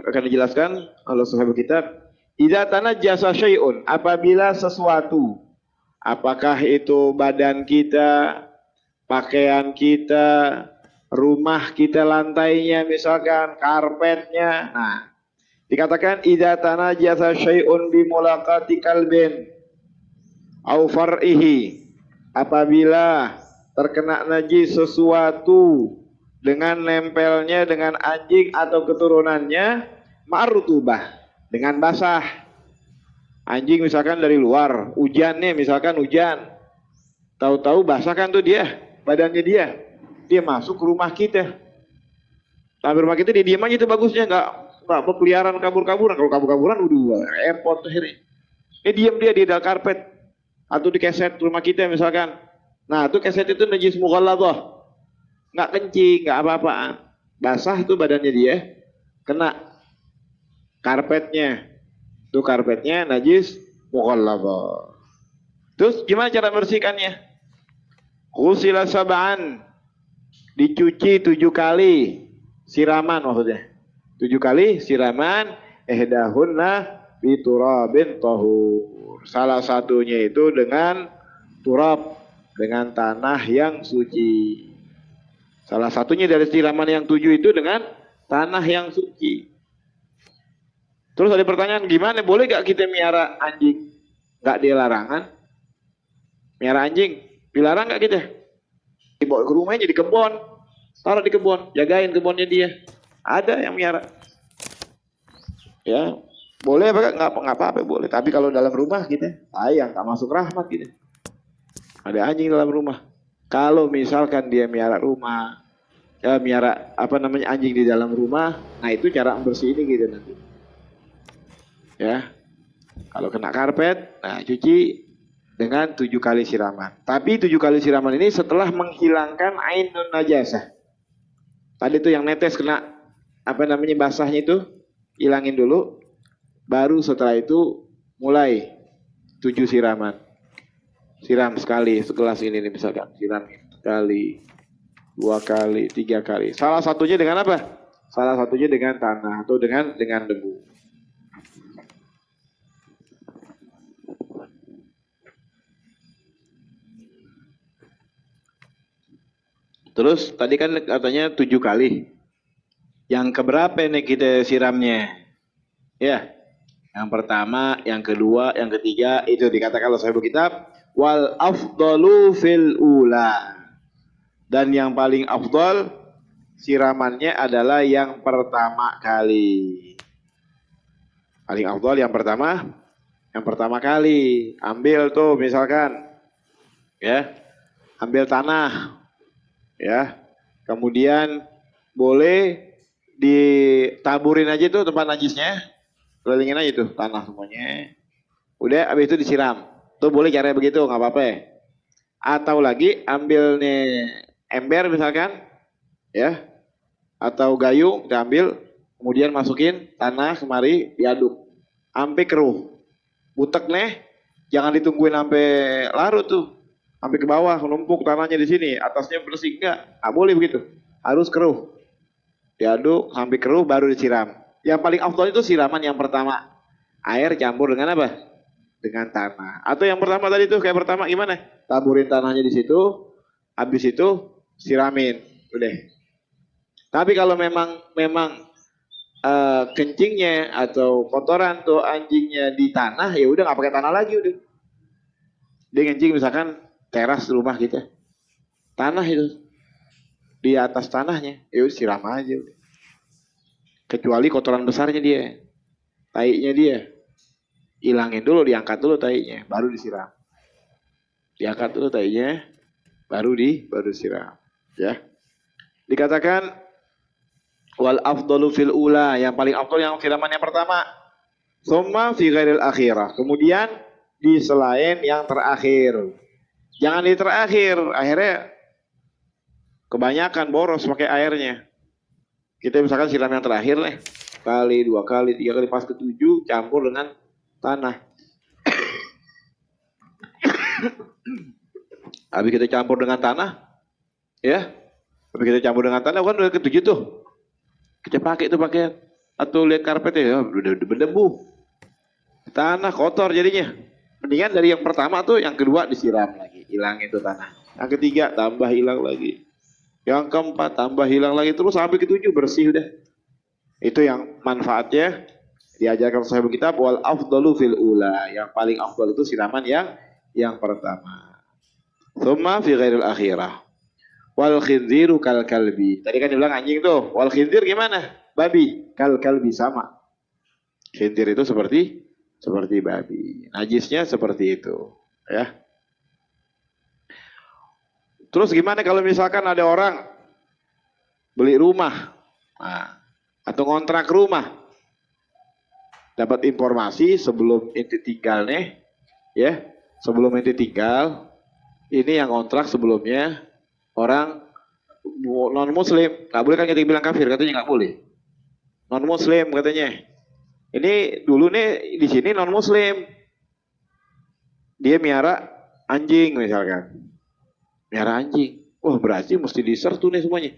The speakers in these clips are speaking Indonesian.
akan dijelaskan oleh sahabat kitab. Idza tanajjasa syai'un, apabila sesuatu, apakah itu badan kita, pakaian kita, rumah kita, lantainya misalkan, karpetnya. Nah, dikatakan idza tanajjasa syai'un bi mulaqati kalbin au far'ihi, apabila terkena najis sesuatu dengan nempelnya dengan anjing atau keturunannya, ma'rutubah, dengan basah. Anjing misalkan dari luar, hujannya misalkan hujan, tahu-tahu basah kan tuh dia, badannya dia masuk ke rumah kita. Sampai rumah kita dia diam aja, itu bagusnya, nggak berkeliaran kabur-kaburan. Kalau kabur-kaburan udah repot akhirnya. Diam dia di dalam karpet atau di keset rumah kita misalkan. Nah, tuh keset itu najis mughalladhah, nggak kencing, nggak apa-apa, basah tuh badannya dia, kena karpetnya, tuh karpetnya najis mughalladhah. Terus gimana cara membersihkannya? Ghusila sab'an, dicuci 7 kali, siraman maksudnya. 7 kali siraman, ihdahunna biturabin tahur. Salah satunya itu dengan turab, dengan tanah yang suci. Salah satunya dari siraman yang 7 itu dengan tanah yang suci. Terus ada pertanyaan, gimana, boleh gak kita miara anjing? Gak dia larangan. Miara anjing, dilarang gak kita? Dibawa ke rumahnya di kebun, taruh di kebun, jagain kebunnya dia. Ada yang miara. Ya, boleh apa? Nggak apa-apa, boleh. Tapi kalau dalam rumah kita, sayang, gak masuk rahmat kita. Ada anjing dalam rumah. Kalau misalkan dia miara rumah, ya miara anjing di dalam rumah, nah itu cara membersihin gitu nanti. Ya, kalau kena karpet, nah cuci dengan 7 kali siraman. Tapi 7 kali siraman ini setelah menghilangkan ainun najasah. Tadi itu yang netes kena basahnya itu, hilangin dulu. Baru setelah itu mulai 7 siraman. Siram sekali, segelas ini nih misalkan, siram sekali, 2 kali, 3 kali. Salah satunya dengan apa? Salah satunya dengan tanah atau dengan debu. Terus tadi kan katanya 7 kali. Yang keberapa nih kita siramnya? Ya, yang pertama, yang kedua, yang ketiga, itu dikatakan oleh sahabat kitab, wal afdalu fil ula. Dan yang paling afdal siramannya adalah yang pertama kali. Paling afdal yang pertama kali. Ambil tuh misalkan, ya, ambil tanah. Ya, kemudian boleh ditaburin aja tuh tempat najisnya, kelilingin aja tuh tanah semuanya. Udah, habis itu disiram. Tuh boleh caranya begitu, nggak apa-apa. Atau lagi ambil nih ember misalkan, ya, atau gayung, kita ambil, kemudian masukin tanah kemari, diaduk, sampai keruh. Butek nih, jangan ditungguin sampai larut tuh. Sampai ke bawah, menumpuk tanahnya di sini, atasnya bersih, enggak boleh begitu, harus keruh, diaduk sampai keruh baru disiram. Yang paling afdal itu siraman yang pertama, air campur dengan apa? Dengan tanah. Atau yang pertama tadi tuh, kayak pertama gimana? Taburin tanahnya di situ, habis itu siramin, udah. Tapi kalau memang kencingnya atau kotoran tuh anjingnya di tanah, ya udah nggak pakai tanah lagi udah. Dia kencing misalkan teras rumah kita, tanah itu di atas tanahnya, ya siram aja udah. Kecuali kotoran besarnya dia, tainya dia, hilangin dulu, diangkat dulu tainya, baru disiram. Diangkat dulu tainya, baru disiram. Ya, dikatakan wal afdalu fil ula, yang paling afdal yang siraman yang pertama. Tsumma fi ghairil akhirah, kemudian di selain yang terakhir. Jangan di terakhir, akhirnya kebanyakan boros pakai airnya. Kita misalkan siram yang terakhir nih, kali, 2 kali, 3 kali, pas ke-7 campur dengan tanah. Habis kita campur dengan tanah, ya, habis kita campur dengan tanah, kan udah ke-7 tuh. Kita pakai itu pakaian. atau lihat karpetnya ya udah berdebu. Tanah kotor jadinya. Mendingan dari yang pertama tuh yang kedua disiram lagi, hilang itu tanah. Yang ketiga tambah hilang lagi. Yang keempat tambah hilang lagi terus sampai ketujuh bersih udah. Itu yang manfaatnya diajarkan sahibul kitab wal afdalu fil ula. Yang paling afdal itu siraman yang pertama. Tsumma fi ghairil akhirah. Wal khinziru kal kalbi. Tadi kan dibilang anjing tuh. Wal khinzir gimana? Babi. Kal kalbi sama. Khinzir itu seperti babi. Najisnya seperti itu, ya. Terus gimana kalau misalkan ada orang beli rumah, atau kontrak rumah, dapat informasi sebelum ente tinggal nih, ya, sebelum ente tinggal, ini yang kontrak sebelumnya orang non muslim, nggak boleh kan kita bilang kafir, katanya nggak boleh, non muslim katanya. Ini dulu nih di sini non muslim, dia miara anjing misalkan, miara anjing, wah berarti mesti disertu nih semuanya,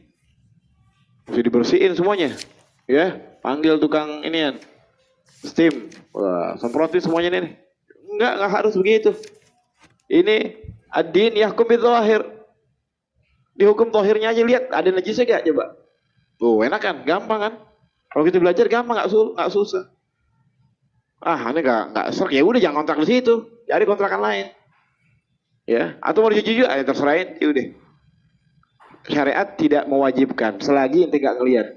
mesti dibersihin semuanya, ya, panggil tukang inian, steam, wah, semprotin semuanya nih, nggak harus begitu. Ini ad-din yahkum bidzahir, dihukum zahirnya aja, lihat ada najisnya gak coba, tuh enak kan, gampang kan, kalau kita belajar gampang, nggak susah. Ini nggak serk, ya udah jangan kontrak di situ, cari kontrakan lain, ya. Atau mau dicuci juga, terserahin, ya udah. Syariat tidak mewajibkan selagi ente nggak ngelihat.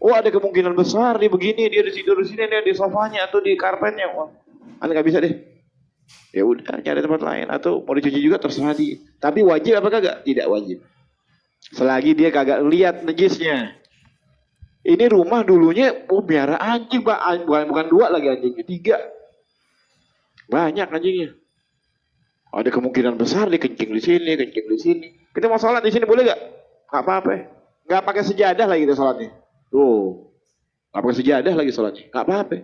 Oh ada kemungkinan besar dia begini, dia di tidur di sini, dia di sofanya atau di karpetnya, wah, nggak bisa deh. Ya udah cari tempat lain, atau mau dicuci juga terserah dia. Tapi wajib apa kagak? Tidak wajib. Selagi dia kagak lihat najisnya. Ini rumah dulunya, biara anjing, bukan 2 lagi anjingnya, 3. Banyak anjingnya. Ada kemungkinan besar dia kencing di sini, kencing di sini. Kita mau sholat di sini boleh gak? Gak apa-apa. Gak pakai sejadah lagi kita sholatnya. Tuh, gak pakai sejadah lagi sholatnya. Gak apa-apa.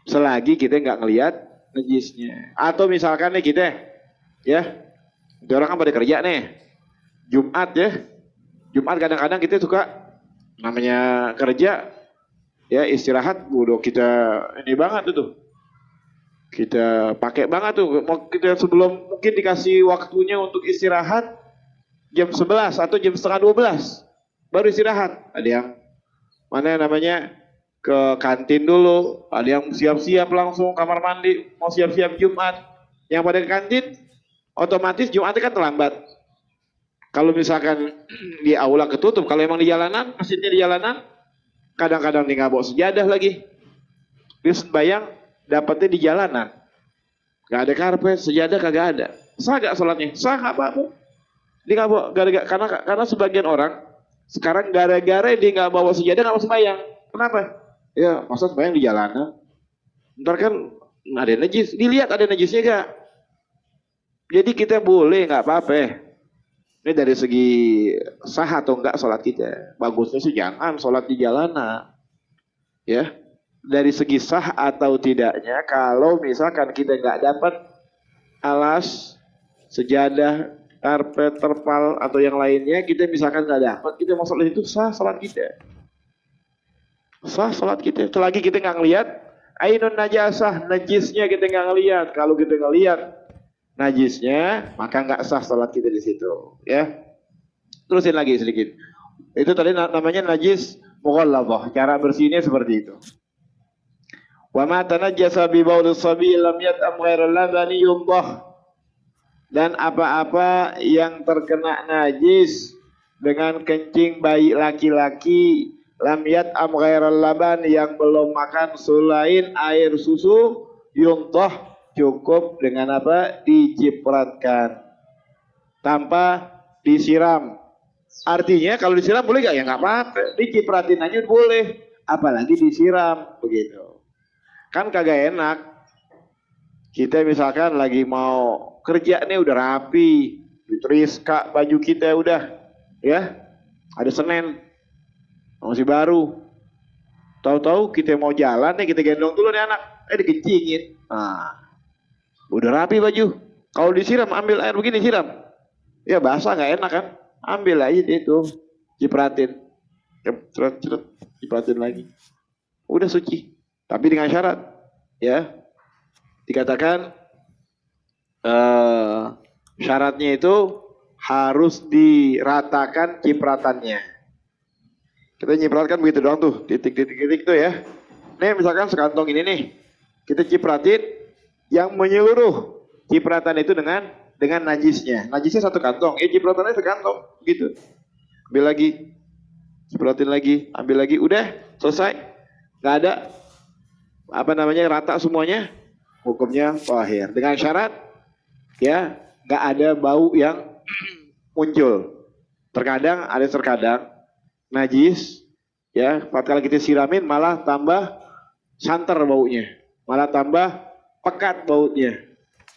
Selagi kita nggak ngelihat najisnya. Atau misalkan nih kita, ya, orang kan pada kerja nih, Jumat ya, Jumat kadang-kadang kita suka namanya kerja, ya istirahat, udah kita ini banget tuh, kita pakai banget tuh, mau kita sebelum mungkin dikasih waktunya untuk istirahat jam 11 atau jam setengah 12 baru istirahat. Ada yang mana namanya ke kantin dulu, ada yang siap-siap langsung kamar mandi mau siap-siap Jumat. Yang pada ke kantin otomatis Jumat kan terlambat. Kalau misalkan di aula ketutup, kalau emang di jalanan, masjidnya di jalanan, kadang-kadang dia nggak bawa sejadah lagi. Dia sembahyang dapatnya di jalanan, nggak ada karpet, sejadah kagak ada. Sah gak sholatnya? Sah nggak apa-apa. Dia nggak bawa, karena sebagian orang sekarang gara-gara dia nggak bawa sejadah nggak mau sembahyang. Kenapa? Ya masa sembahyang di jalanan. Ntar kan ada najis, dilihat ada najisnya gak? Jadi kita boleh nggak apa-apa. Ini dari segi sah atau enggak sholat kita. Bagusnya sih jangan sholat di jalanan. Ya, dari segi sah atau tidaknya, kalau misalkan kita nggak dapat alas, sejadah, karpet, terpal atau yang lainnya, kita misalkan nggak dapat, kita mau sholat itu sah sholat kita. Sah sholat kita. Selagi kita nggak ngelihat, ainun najasah, najisnya kita nggak ngelihat. Kalau kita ngelihat najisnya, maka nggak sah sholat kita di situ, ya. Terusin lagi sedikit. Itu tadi namanya najis mughalladhah. Cara bersihnya seperti itu. Wa ma tanajjasa bi bawli sabi lam yat'am ghairal ladani yumdah. Dan apa-apa yang terkena najis dengan kencing bayi laki-laki, lam yat'am ghairal laban, yang belum makan selain air susu, yumdah, cukup dengan apa? Dicipratkan tanpa disiram. Artinya kalau disiram boleh gak? Ya nggak apa-apa, dicipratin aja boleh, apalagi disiram begitu. Kan kagak enak. Kita misalkan lagi mau kerja nih, udah rapi, diteriska baju kita udah, ya, ada Senin masih baru. Tahu-tahu kita mau jalan nih, kita gendong dulu nih anak, dikencingin. Udah rapi baju. Kalau disiram, ambil air begini siram. Ya basah nggak enak kan? Ambil aja itu, cipratin. Cipratin lagi. udah suci. Tapi dengan syarat, ya, dikatakan syaratnya itu harus diratakan cipratannya. Kita nyipratkan begitu doang tuh, titik-titik tuh ya. Nih misalkan sekantong ini nih, kita cipratin yang menyeluruh cipratan itu dengan najisnya. Najisnya satu kantong, cipratannya sekantong, gitu. Ambil lagi, cipratin lagi, ambil lagi, udah selesai. Nggak ada rata semuanya, hukumnya tahir. Dengan syarat ya nggak ada bau yang muncul. Terkadang najis ya, kalau kita siramin malah tambah santer baunya, malah tambah pekat baunya.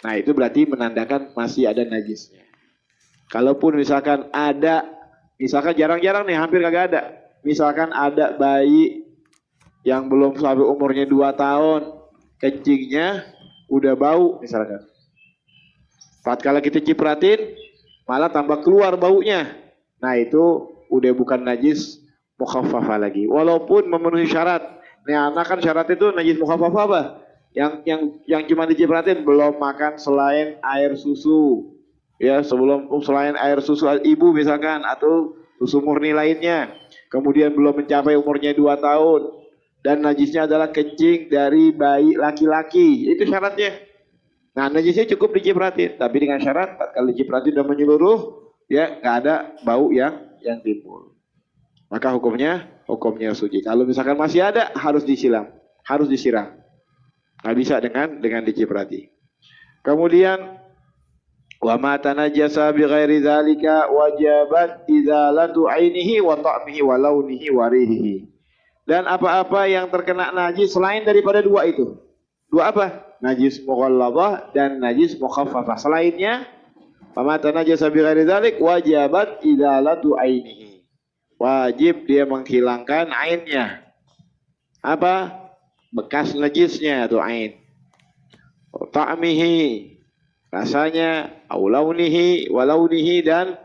Nah, itu berarti menandakan masih ada najisnya. Kalaupun misalkan ada, misalkan jarang-jarang nih, hampir kagak ada. Misalkan ada bayi yang belum sampai umurnya 2 tahun, kencingnya udah bau misalkan. Tatkala kita cipratin, malah tambah keluar baunya. Nah, itu udah bukan najis mukhaffafah lagi. Walaupun memenuhi syarat. Nih anak kan syarat itu najis mukhaffafah apa? Yang cuma dicipratin, belum makan selain air susu. Ya, selain air susu ibu misalkan, atau susu murni lainnya. Kemudian belum mencapai umurnya 2 tahun. Dan najisnya adalah kencing dari bayi laki-laki. Itu syaratnya. Nah, najisnya cukup dicipratin. Tapi dengan syarat, kalau dicipratin udah menyeluruh, ya nggak ada bau yang timbul. Maka hukumnya suci. Kalau misalkan masih ada, harus disiram. Nggak bisa dengan diciprati. Kemudian wa ma tanajjasa bi ghairi dzalika wajabat izalatu ainihi wa ta'mihi wa launihi wa rihihi. Dan apa-apa yang terkena najis selain daripada dua itu. Dua apa? Najis mughalladhah dan najis mukhaffafah. Selainnya wa ma tanajjasa bi ghairi dzalik wajabat izalatu ainihi. Wajib dia menghilangkan ainnya. Apa? Bekas najisnya atau ain. Ta'mihi, rasanya, launihi, walaunihi dan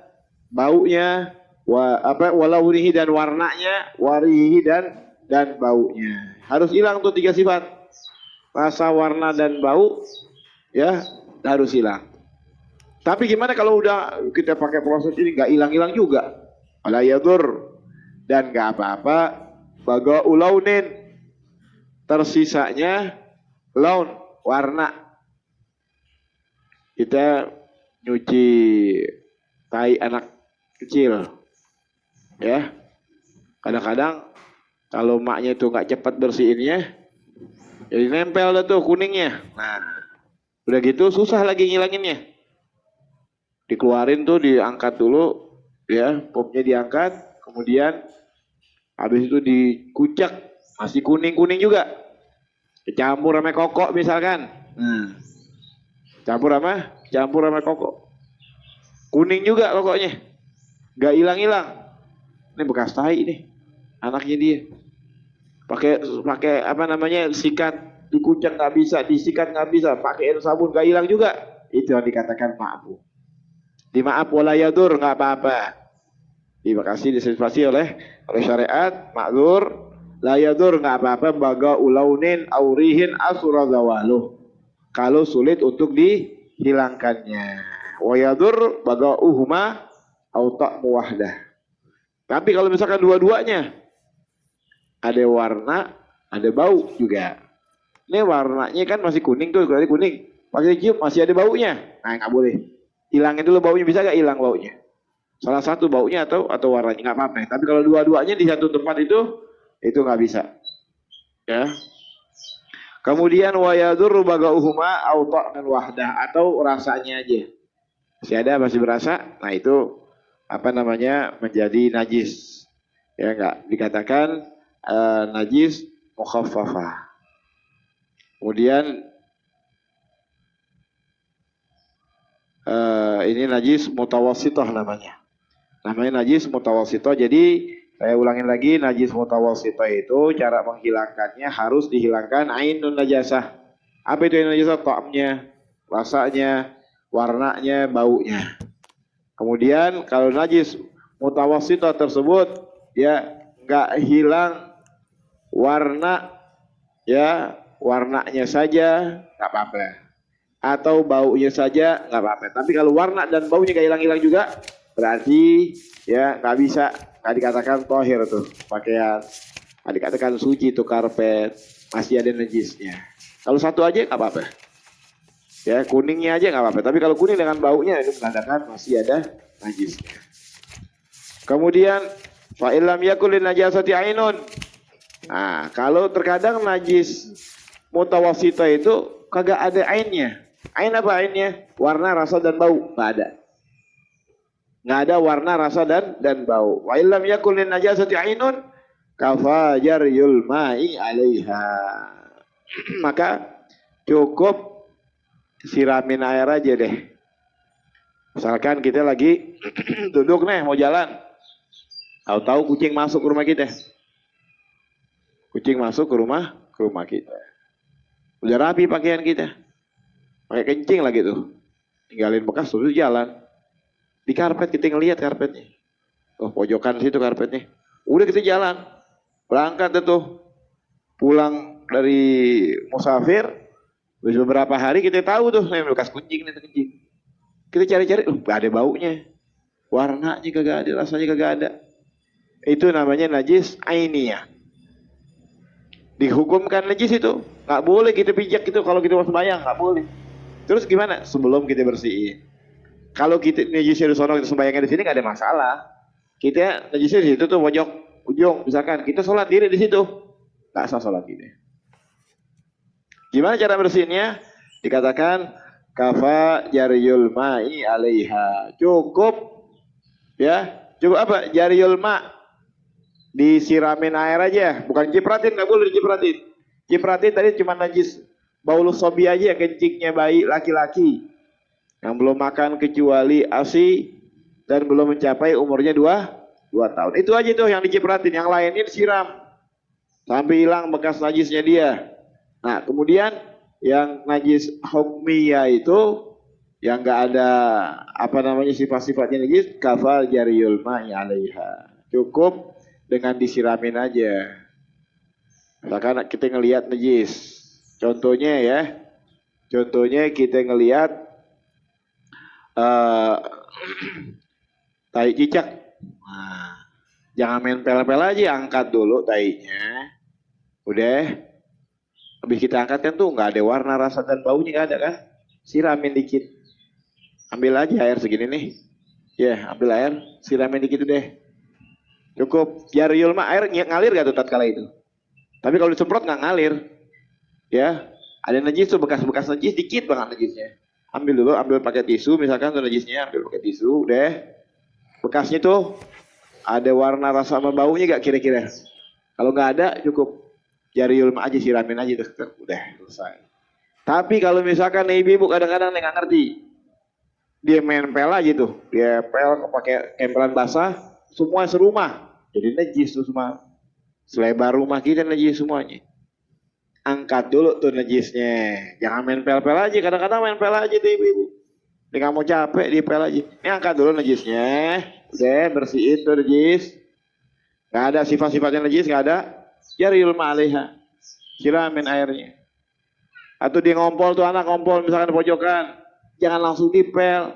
baunya, walaunihi dan warnanya, warihi dan baunya. Harus hilang tuh 3 sifat. Rasa, warna dan bau ya harus hilang. Tapi gimana kalau udah kita pakai proses ini nggak hilang-hilang juga? Ala yadur, dan nggak apa-apa. Baga ulaunin, tersisanya laun, warna. Kita nyuci tai anak kecil, ya. Kadang-kadang kalau maknya itu nggak cepat bersihinnya, jadi nempel dah tuh kuningnya. Nah, udah gitu susah lagi ngilanginnya. Dikeluarin tuh, diangkat dulu, ya, popnya diangkat, kemudian habis itu dikucek, masih kuning-kuning juga. Campur sama kokok misalkan. Campur sama kokok. Kuning juga kokoknya. Gak hilang-hilang. Ini bekas tai nih. Anaknya dia. Pakai sikat, dikucek nggak bisa, disikat nggak bisa, pakai air sabun gak hilang juga. Itu yang dikatakan ma'fu. Dimaaf wala yadur, nggak apa-apa. Dikasih diservasi oleh syariat, ma'dzur, la yadur, nggak apa-apa, baga ulaunin aurihin asurazawaluh. Kalau sulit untuk dihilangkannya. Wa yadur baga uhuma au ta'mu wahdah. Tapi kalau misalkan dua-duanya ada warna, ada bau juga. Ini warnanya kan masih kuning tuh, berarti kuning. Pakai cium masih ada baunya. Nah, nggak boleh. Hilangin dulu baunya, bisa gak hilang baunya? Salah satu baunya atau warnanya, nggak apa-apa. Tapi kalau dua-duanya di satu tempat itu nggak bisa. Ya. Kemudian wa yadurru bagauhuma au ta'nan wahdah, atau rasanya aja. Masih berasa. Nah, itu menjadi najis. Ya, enggak dikatakan najis mukhaffafah. Kemudian ini najis mutawassithah namanya. Namanya najis mutawassithah. Jadi saya ulangin lagi, najis mutawassithah itu cara menghilangkannya harus dihilangkan ainun najasah. Apa itu ainun najasah? Ta'amnya, rasanya, warnanya, baunya. Kemudian kalau najis mutawassithah tersebut ya enggak hilang warna ya warnanya saja nggak apa-apa, atau baunya saja nggak apa-apa. Tapi kalau warna dan baunya nggak hilang-hilang juga, berarti ya nggak bisa, nggak dikatakan tohir tuh pakaian, nggak dikatakan suci tuh karpet, masih ada najisnya. Kalau satu aja nggak apa-apa, ya kuningnya aja nggak apa-apa. Tapi kalau kuning dengan baunya itu menandakan masih ada najisnya. Kemudian fa'ilam yakulin najasati ainun. Nah, kalau terkadang najis mutawasita itu kagak ada ainnya. Ain apa ainnya? Warna, rasa, dan bau. Nggak ada. Nggak ada warna, rasa, dan bau. Wa illam yakul lin najasati ainun kafajar yulma'i 'alaiha. Maka cukup siramin air aja deh. Misalkan kita lagi duduk nih mau jalan. Tahu-tahu kucing masuk ke rumah kita. Kucing masuk ke rumah kita. Udah rapi pakaian kita. Pakai kencing lagi tuh. Tinggalin bekas terus jalan. Di karpet kita ngelihat karpetnya. Oh, pojokan situ karpetnya. Udah kita jalan. Berangkat tuh. Pulang dari musafir. Beberapa hari kita tahu tuh bekas kencing nih kencing. Kita cari-cari, gak ada baunya. Warnanya kagak ada, rasanya kagak ada. Itu namanya najis ainiyah. Dihukumkan najis itu. Nggak boleh kita pijak itu kalau kita mau sembahyang, nggak boleh. Terus gimana? Sebelum kita bersihin. Kalau kita najisnya di sono, kita sembahyangnya di sini nggak ada masalah. Kita najisnya di situ tuh pojok ujung, misalkan kita sholat diri di situ, nggak sah sholat ini. Gimana cara bersihinnya? Dikatakan kafa jariyul ma'i 'alaiha. Cukup ya, cukup apa? Jariyul ma'. Disiramin air aja, bukan cipratin, nggak boleh dicipratin. Cipratin tadi cuma najis baulus sobi aja, kencingnya bayi laki-laki yang belum makan kecuali ASI dan belum mencapai umurnya 2 tahun. Itu aja tuh yang dicipratin, yang lainnya disiram sampai hilang bekas najisnya dia. Nah, kemudian yang najis hukmiyah itu yang nggak ada apa namanya sifat-sifatnya najis, kafal jariyul ma'i 'alaiha. Cukup dengan disiramin aja. Misalkan kita ngelihat najis. Contohnya ya. Contohnya kita ngelihat tai cicak. Nah, jangan main pel-pel aja, angkat dulu tainya. Udah. Habis kita angkat kan tuh nggak ada warna, rasa, dan baunya nggak ada kan. Siramin dikit. Ambil aja air segini nih. Ya, ambil air, siramin dikit deh. Cukup jariyul ma, air ngalir gak tuh tatkala itu. Tapi kalau disemprot nggak ngalir. Ya, ada najis tuh, bekas-bekas najis dikit banget najisnya. Ambil dulu, ambil pakai tisu misalkan tuh najisnya, ambil pakai tisu, deh. Bekasnya tuh ada warna, rasa, sama baunya gak kira-kira? Kalau nggak ada, cukup jariyul ma aja, siramin aja tuh, udah selesai. Tapi kalau misalkan ibu-ibu kadang-kadang nggak ngerti, dia main pel aja tuh, dia pel pakai empelan basah, semua serumah. Jadi najis tuh semua. Selebar rumah kita najis semuanya. Angkat dulu tuh najisnya. Jangan main pel-pel aja. Kadang-kadang main pel aja tuh ibu-ibu. Ini kamu capek di pel aja. Ini angkat dulu najisnya. Udah bersihin tuh najis. Gak ada sifat-sifatnya najis, gak ada. Jariyul ma'alaiha. Siramin airnya. Atau dia ngompol tuh, anak ngompol misalkan di pojokan. Jangan langsung dipel.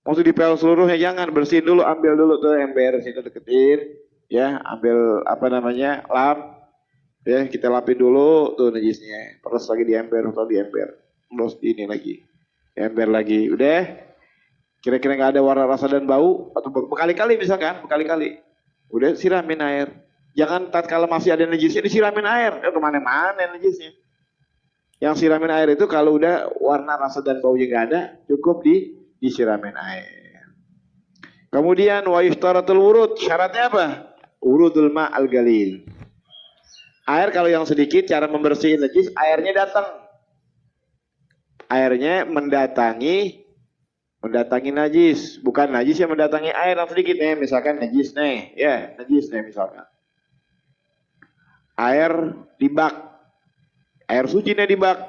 Maksud dipel seluruhnya, jangan, bersihin dulu, ambil dulu tuh ember situ deketin, ya, ambil apa namanya lap, ya kita lapin dulu tuh najisnya, terus lagi di ember atau di ember, terus ini lagi, di ember lagi, udah, kira-kira nggak ada warna, rasa, dan bau, atau berkali-kali misalkan, berkali-kali, udah siramin air, jangan tatkala masih ada najisnya disiramin air, kemana-mana najisnya. Yang siramin air itu kalau udah warna, rasa, dan baunya nggak ada, cukup disiramin air. Kemudian wa yushtaratul wurud, syaratnya apa? Wurudul ma'al galil. Air kalau yang sedikit, cara membersihin najis, airnya datang. Airnya mendatangi najis, bukan najis yang mendatangi air yang sedikit nih, misalkan najis nih, ya, najis nih misalkan. Air di bak. Air suci nih di bak.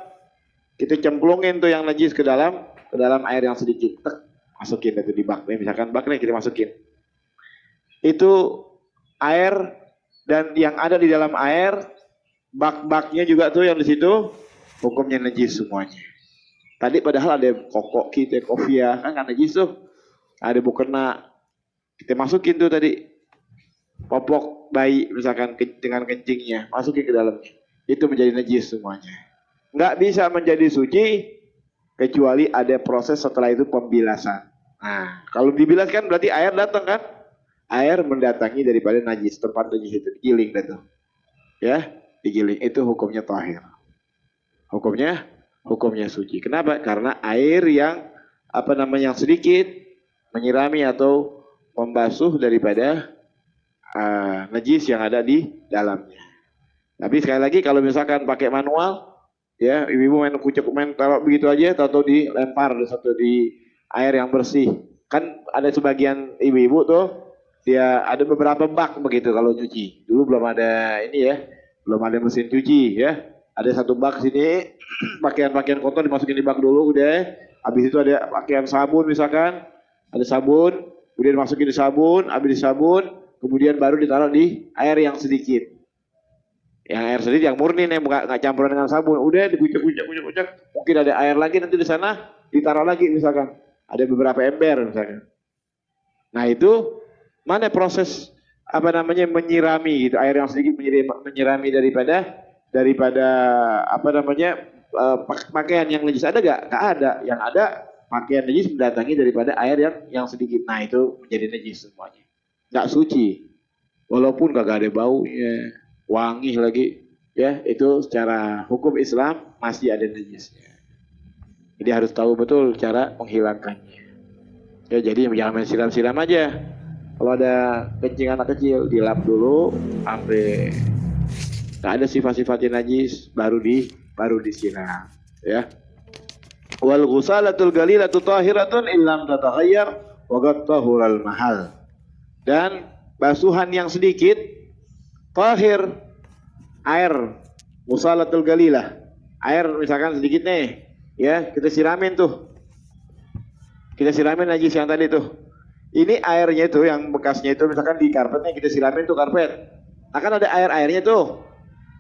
Kita cemplungin tuh yang najis ke dalam air yang sedikit, masukin itu di bak nih, misalkan bak nih kita masukin. Itu air dan yang ada di dalam air Bak-baknya juga tuh yang di situ hukumnya najis semuanya. Tadi padahal ada kokok kita, kofia, kan najis tuh. Ada mukena, kita masukin tuh tadi popok bayi misalkan dengan kencingnya, masukin ke dalamnya. Itu menjadi najis semuanya. Nggak bisa menjadi suci kecuali ada proses setelah itu pembilasan. Nah, kalau dibilaskan berarti air datang kan? Air mendatangi daripada najis, tempat najis itu digiling dah tuh. Ya, digiling itu hukumnya tahir. Hukumnya suci. Kenapa? Karena air yang yang sedikit menyirami atau membasuh daripada najis yang ada di dalamnya. Tapi sekali lagi kalau misalkan pakai manual, ya ibu-ibu main taruh begitu aja, atau dilempar di air yang bersih. Kan ada sebagian ibu-ibu tuh, dia ada beberapa bak begitu kalau cuci. Dulu belum ada ini ya, belum ada mesin cuci ya. Ada satu bak sini, pakaian-pakaian kotor dimasukin di bak dulu udah. Habis itu ada pakaian sabun misalkan, ada sabun, kemudian dimasukin di sabun, habis di sabun, kemudian baru ditaruh di air yang sedikit. Yang air sedikit yang murni nih, nggak campuran dengan sabun. Udah dikucek. Mungkin ada air lagi nanti di sana ditaruh lagi misalkan. Ada beberapa ember misalkan. Nah itu mana proses menyirami gitu, air yang sedikit menyirami daripada pakaian yang najis ada gak? Gak ada. Yang ada pakaian najis mendatangi daripada air yang sedikit. Nah itu menjadi najis semuanya. Gak suci. Walaupun gak ada baunya, wangi lagi, ya itu secara hukum Islam masih ada najisnya. Jadi harus tahu betul cara menghilangkannya. Ya jadi jangan main siram-siram aja. Kalau ada kencing anak kecil dilap dulu sampai nggak ada sifat-sifatnya najis baru disiram, ya. Wal ghusalatul galilatu tahiratun illam tataghayyar wa qad tahural mahal. Dan basuhan yang sedikit tahir, air ghusalatul galilah. Air misalkan sedikit nih, ya, kita siramin tuh. Kita siramin najis yang tadi tuh. Ini airnya itu yang bekasnya itu misalkan di karpetnya kita siramin tuh karpet. Akan ada air-airnya tuh.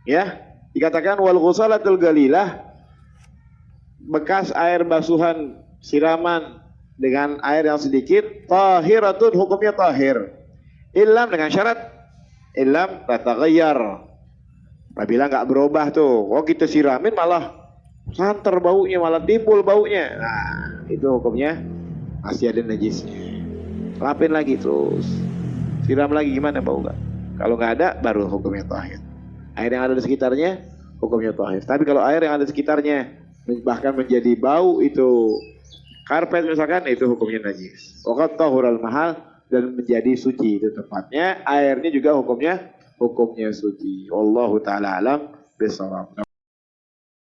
Ya, dikatakan wal ghusalatul galilah, bekas air basuhan siraman dengan air yang sedikit, tahiratun hukumnya tahir. Illam dengan syarat illam tataghayyar. Apabila enggak berubah tuh, kita siramin malah santer baunya, malah timbul baunya. Nah, itu hukumnya masih ada najisnya. Lapin lagi terus. Siram lagi gimana bau enggak? Kalau enggak ada baru hukumnya tahir. Air yang ada di sekitarnya hukumnya tahir. Tapi kalau air yang ada di sekitarnya bahkan menjadi bau itu karpet misalkan, itu hukumnya najis. Waqat tahural mahal, dan menjadi suci itu tempatnya. Airnya juga hukumnya suci. Wallahu taala alam bisawab.